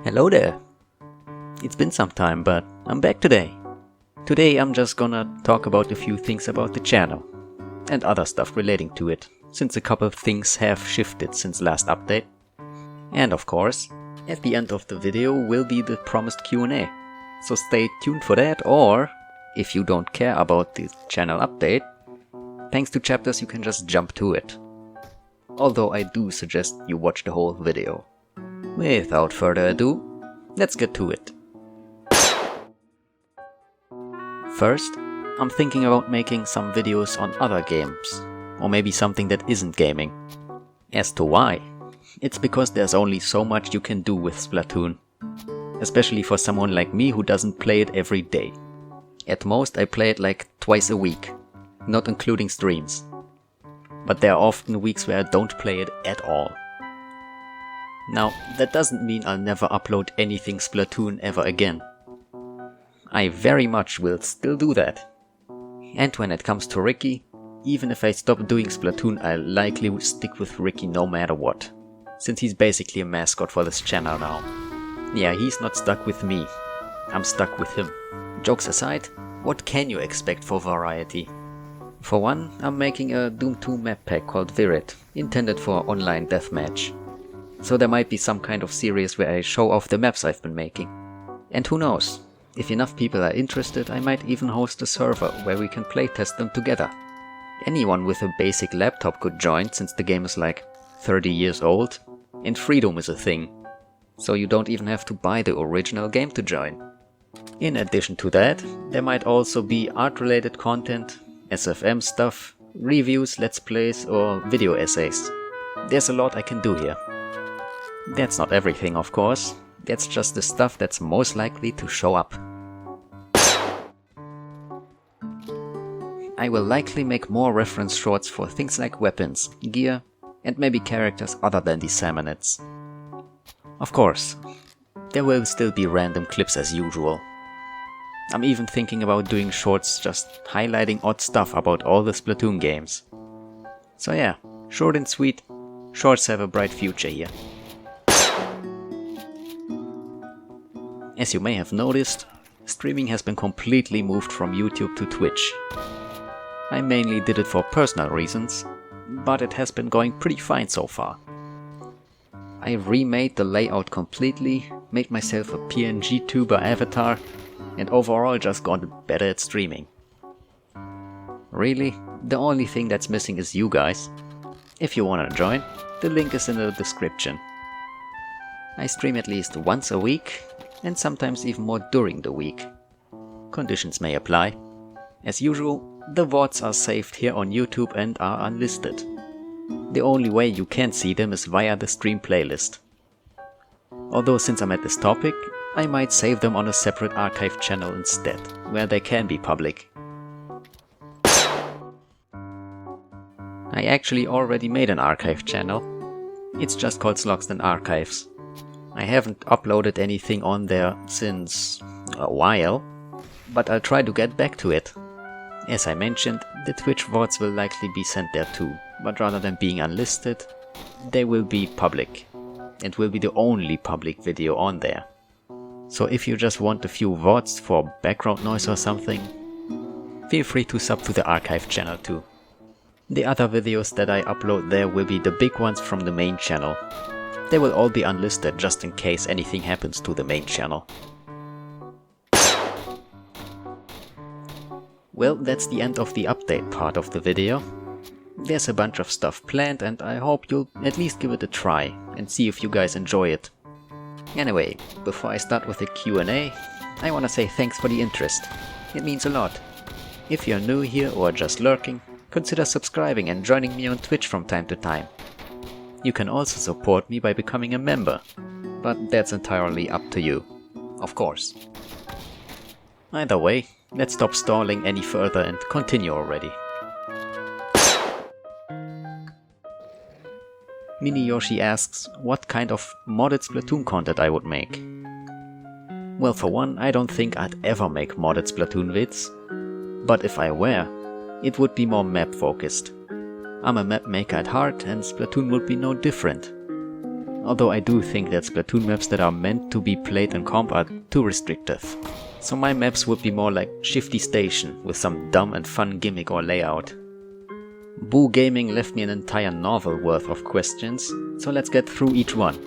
Hello there! It's been some time, but I'm back today. Today I'm just gonna talk about a few things about the channel and other stuff relating to it, since a couple of things have shifted since last update. And of course, at the end of the video will be the promised Q&A, so stay tuned for that, or if you don't care about the channel update, thanks to chapters you can just jump to it. Although I do suggest you watch the whole video. Without further ado, let's get to it. First, I'm thinking about making some videos on other games, or maybe something that isn't gaming. As to why? It's because there's only so much you can do with Splatoon. Especially for someone like me who doesn't play it every day. At most I play it like twice a week, not including streams. But there are often weeks where I don't play it at all. Now, that doesn't mean I'll never upload anything Splatoon ever again. I very much will still do that. And when it comes to Ricky, even if I stop doing Splatoon, I'll likely stick with Ricky no matter what, since he's basically a mascot for this channel now. Yeah, he's not stuck with me, I'm stuck with him. Jokes aside, what can you expect for variety? For one, I'm making a Doom 2 map pack called Virid, intended for online deathmatch. So there might be some kind of series where I show off the maps I've been making. And who knows, if enough people are interested, I might even host a server where we can playtest them together. Anyone with a basic laptop could join, since the game is like 30 years old, and freedom is a thing. So you don't even have to buy the original game to join. In addition to that, there might also be art-related content, SFM stuff, reviews, let's plays, or video essays. There's a lot I can do here. That's not everything, of course. That's just the stuff that's most likely to show up. I will likely make more reference shorts for things like weapons, gear, and maybe characters other than the Salmonids. Of course, there will still be random clips as usual. I'm even thinking about doing shorts just highlighting odd stuff about all the Splatoon games. So yeah, short and sweet, shorts have a bright future here. As you may have noticed, streaming has been completely moved from YouTube to Twitch. I mainly did it for personal reasons, but it has been going pretty fine so far. I remade the layout completely, made myself a PNG tuber avatar, and overall just got better at streaming. Really, the only thing that's missing is you guys. If you wanna join, the link is in the description. I stream at least once a week, and sometimes even more during the week. Conditions may apply. As usual, the VODs are saved here on YouTube and are unlisted. The only way you can see them is via the stream playlist. Although since I'm at this topic, I might save them on a separate archive channel instead, where they can be public. I actually already made an archive channel. It's just called Slogsden Archives. I haven't uploaded anything on there since a while, but I'll try to get back to it. As I mentioned, the Twitch VODs will likely be sent there too, but rather than being unlisted, they will be public, and will be the only public video on there. So if you just want a few VODs for background noise or something, feel free to sub to the archive channel too. The other videos that I upload there will be the big ones from the main channel. They will all be unlisted just in case anything happens to the main channel. Well, that's the end of the update part of the video. There's a bunch of stuff planned and I hope you'll at least give it a try and see if you guys enjoy it. Anyway, before I start with the Q&A, I wanna say thanks for the interest. It means a lot. If you're new here or just lurking, consider subscribing and joining me on Twitch from time to time. You can also support me by becoming a member, but that's entirely up to you, of course. Either way, let's stop stalling any further and continue already. Mini-Yoshi asks what kind of modded Splatoon content I would make. Well, for one, I don't think I'd ever make modded Splatoon vids, but if I were, it would be more map focused. I'm a map maker at heart and Splatoon would be no different. although I do think that Splatoon maps that are meant to be played in comp are too restrictive. So my maps would be more like Shifty Station with some dumb and fun gimmick or layout. Boo Gaming left me an entire novel worth of questions, so let's get through each one.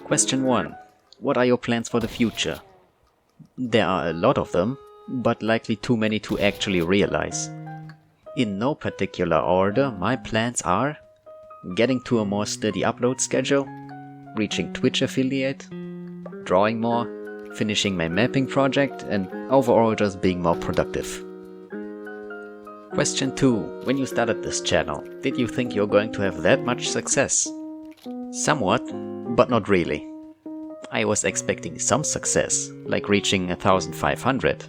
Question 1. What are your plans for the future? There are a lot of them, but likely too many to actually realize. In no particular order, my plans are getting to a more steady upload schedule, reaching Twitch affiliate, drawing more, finishing my mapping project, and overall just being more productive. Question 2. When you started this channel, did you think you're going to have that much success? Somewhat, but not really. I was expecting some success, like reaching 1500.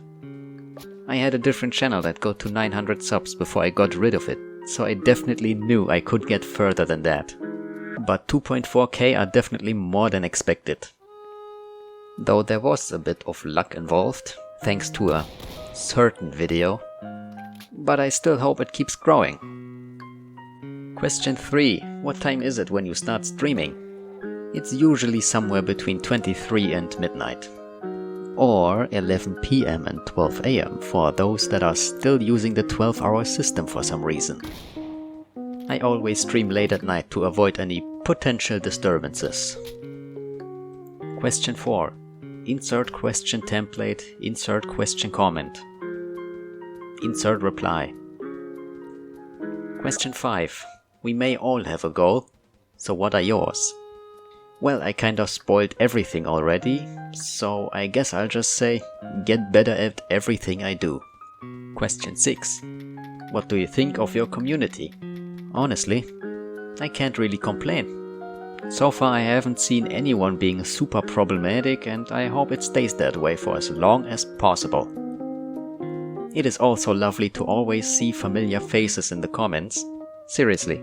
I had a different channel that got to 900 subs before I got rid of it, so I definitely knew I could get further than that. But 2.4k are definitely more than expected. Though there was a bit of luck involved, thanks to a certain video. But I still hope it keeps growing. Question 3. What time is it when you start streaming? It's usually somewhere between 23 and midnight. Or 11 PM and 12 AM for those that are still using the 12-hour system for some reason. I always stream late at night to avoid any potential disturbances. Question 4. Insert question template, insert question comment. Insert reply. Question 5. We may all have a goal, so what are yours? Well, I kind of spoiled everything already, so I guess I'll just say, get better at everything I do. Question 6. What do you think of your community? Honestly, I can't really complain. So far I haven't seen anyone being super problematic, and I hope it stays that way for as long as possible. It is also lovely to always see familiar faces in the comments. Seriously,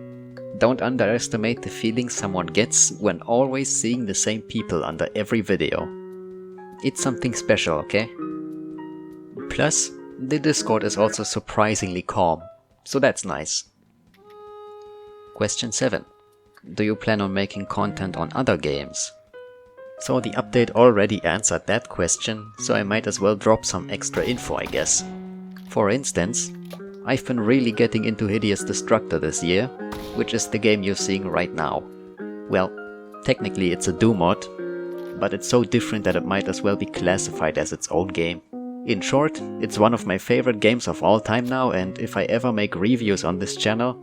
don't underestimate the feeling someone gets when always seeing the same people under every video. It's something special, okay? Plus, the Discord is also surprisingly calm, so that's nice. Question 7. Do you plan on making content on other games? So the update already answered that question, so I might as well drop some extra info, I guess. For instance, I've been really getting into Hideous Destructor this year, which is the game you're seeing right now. Well, technically it's a Doom mod, but it's so different that it might as well be classified as its own game. In short, it's one of my favorite games of all time now, and if I ever make reviews on this channel,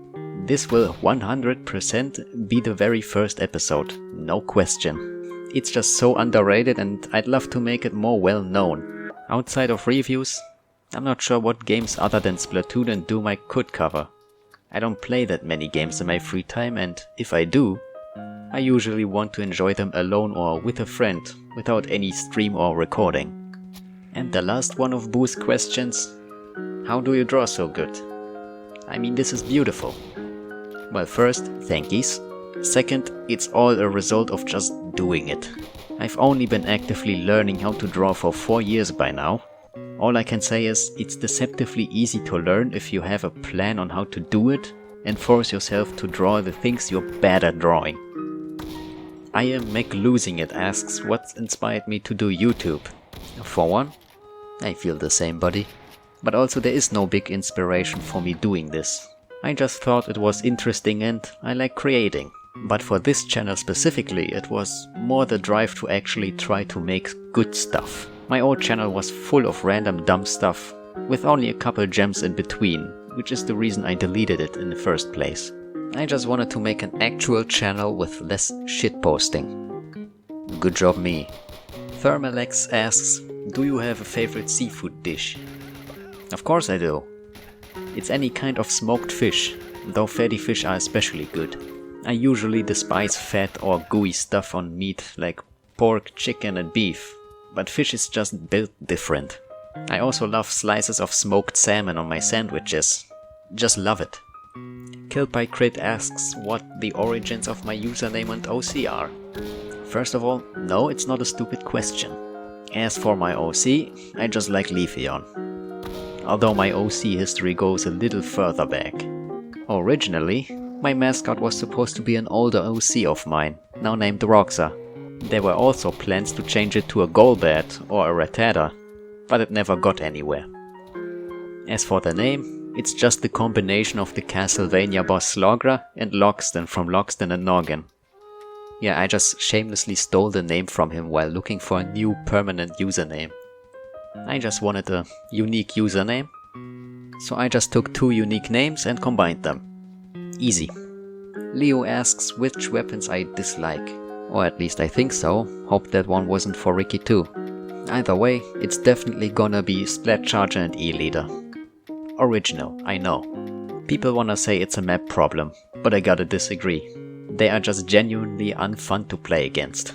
this will 100% be the very first episode, no question. It's just so underrated and I'd love to make it more well known. Outside of reviews, I'm not sure what games other than Splatoon and Doom I could cover. I don't play that many games in my free time, and if I do, I usually want to enjoy them alone or with a friend, without any stream or recording. And the last one of Boo's questions: how do you draw so good? I mean, this is beautiful. Well, first, thankies. Second, it's all a result of just doing it. I've only been actively learning how to draw for 4 years by now. All I can say is, it's deceptively easy to learn if you have a plan on how to do it and force yourself to draw the things you're bad at drawing. I am McLosingit asks what inspired me to do YouTube. For one, I feel the same, buddy. But also there is no big inspiration for me doing this. I just thought it was interesting and I like creating. But for this channel specifically, it was more the drive to actually try to make good stuff. My old channel was full of random dumb stuff, with only a couple gems in between, which is the reason I deleted it in the first place. I just wanted to make an actual channel with less shitposting. Good job me. Thermalex asks, do you have a favorite seafood dish? Of course I do. It's any kind of smoked fish, though fatty fish are especially good. I usually despise fat or gooey stuff on meat like pork, chicken and beef, but fish is just built different. I also love slices of smoked salmon on my sandwiches. Just love it. KillByCrit asks what the origins of my username and OC are. First of all, no, it's not a stupid question. As for my OC, I just like Leafeon. Although my OC history goes a little further back. Originally, my mascot was supposed to be an older OC of mine, now named Roxa. There were also plans to change it to a Golbat or a Rattata, but it never got anywhere. As for the name, it's just the combination of the Castlevania boss Slogra and Loxton from Loxton and Noggin. Yeah, I just shamelessly stole the name from him while looking for a new permanent username. I just wanted a unique username, so I just took 2 unique names and combined them. Easy. Leo asks which weapons I dislike. Or at least I think so. Hope that one wasn't for Ricky too. Either way, it's definitely gonna be Splat Charger and E-Leader. Original, I know. People wanna say it's a map problem, but I gotta disagree. They are just genuinely unfun to play against.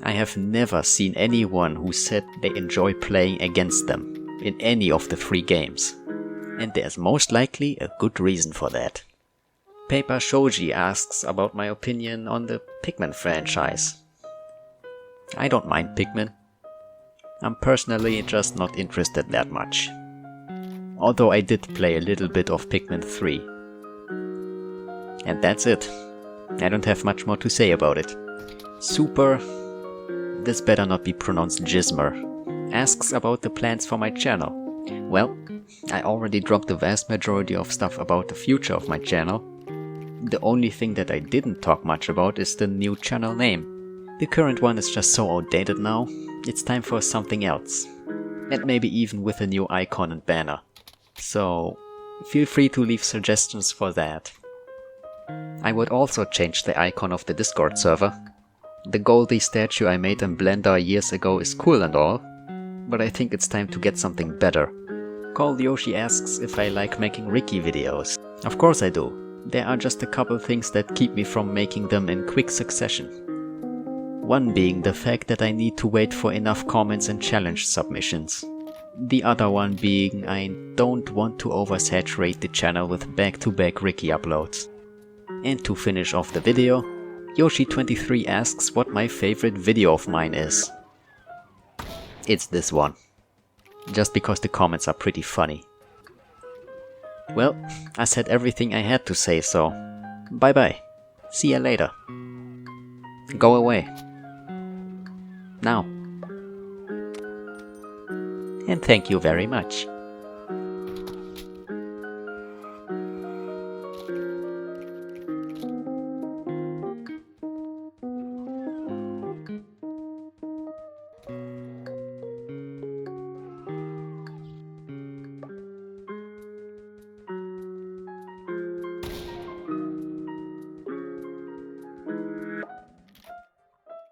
I have never seen anyone who said they enjoy playing against them in any of the 3 games. And there's most likely a good reason for that. Paper Shoji asks about my opinion on the Pikmin franchise. I don't mind Pikmin. I'm personally just not interested that much. Although I did play a little bit of Pikmin 3. And that's it. I don't have much more to say about it. Super, this better not be pronounced Gizmer, asks about the plans for my channel. Well, I already dropped the vast majority of stuff about the future of my channel. The only thing that I didn't talk much about is the new channel name. The current one is just so outdated now, it's time for something else. And maybe even with a new icon and banner. So, feel free to leave suggestions for that. I would also change the icon of the Discord server. The Goldie statue I made in Blender years ago is cool and all, but I think it's time to get something better. Call Yoshi asks if I like making Ricky videos. Of course I do. There are just a couple things that keep me from making them in quick succession. One being the fact that I need to wait for enough comments and challenge submissions. The other one being I don't want to oversaturate the channel with back-to-back Ricky uploads. And to finish off the video, Yoshi23 asks what my favorite video of mine is. It's this one. Just because the comments are pretty funny. Well, I said everything I had to say, so bye bye. See ya later. Go away. Now. And thank you very much.